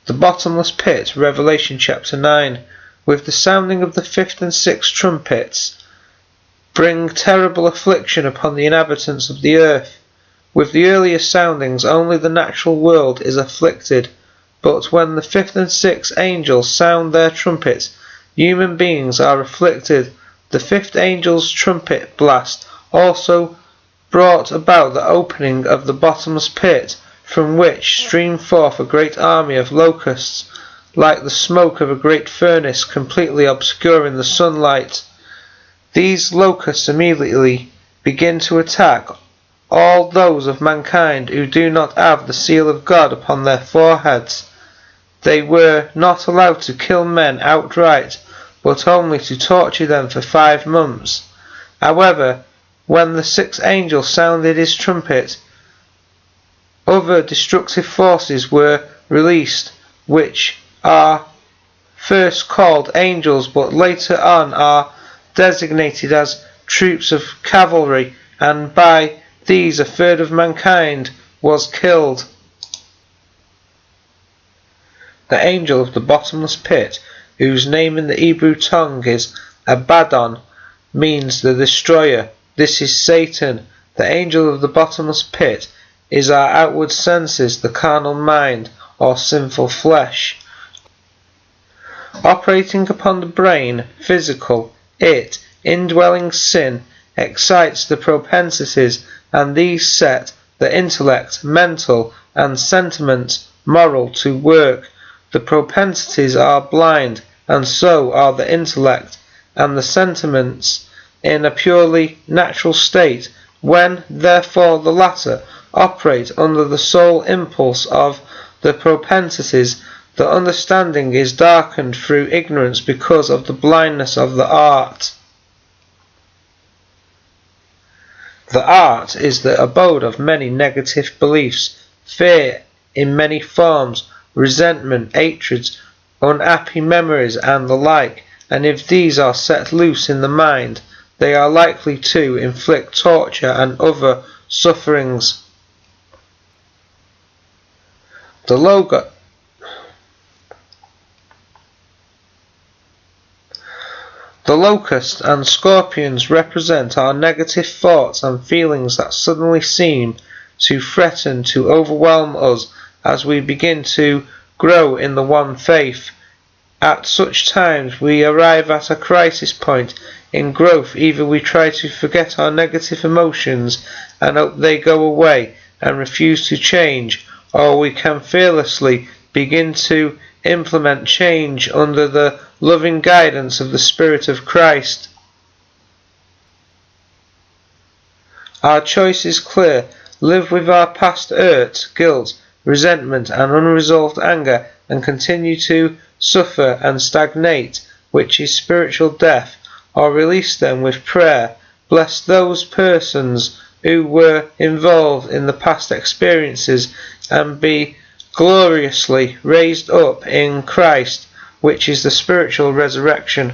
The bottomless pit, Revelation chapter 9, with the sounding of the fifth and sixth trumpets, bring terrible affliction upon the inhabitants of the earth. With the earlier soundings only the natural world is afflicted, but when the fifth and sixth angels sound their trumpets, human beings are afflicted. The fifth angel's trumpet blast also brought about the opening of the bottomless pit, from which streamed forth a great army of locusts, like the smoke of a great furnace, completely obscuring the sunlight. These locusts immediately begin to attack all those of mankind who do not have the seal of God upon their foreheads. They were not allowed to kill men outright, but only to torture them for 5 months. However, when the sixth angel sounded his trumpet, other destructive forces were released, which are first called angels, but later on are designated as troops of cavalry, and by these a third of mankind was killed. The angel of the bottomless pit, whose name in the Hebrew tongue is Abaddon, means the destroyer. This is Satan. The angel of the bottomless pit is our outward senses, the carnal mind, or sinful flesh. Operating upon the brain, physical, it, indwelling sin, excites the propensities, and these set the intellect, mental, and sentiment, moral, to work. The propensities are blind, and so are the intellect and the sentiments in a purely natural state. When, therefore, the latter operate under the sole impulse of the propensities, the understanding is darkened through ignorance because of the blindness of the art. The art is the abode of many negative beliefs, fear in many forms, resentment, hatreds, unhappy memories, and the like, and if these are set loose in the mind, they are likely to inflict torture and other sufferings. The locusts and scorpions represent our negative thoughts and feelings that suddenly seem to threaten to overwhelm us as we begin to grow in the one faith. At such times we arrive at a crisis point in growth. Either we try to forget our negative emotions and hope they go away and refuse to change, or we can fearlessly begin to implement change under the loving guidance of the Spirit of Christ. Our choice is clear. Live with our past hurt, guilt, resentment, and unresolved anger, and continue to suffer and stagnate, which is spiritual death, or release them with prayer. Bless those persons who were involved in the past experiences, and be gloriously raised up in Christ, which is the spiritual resurrection.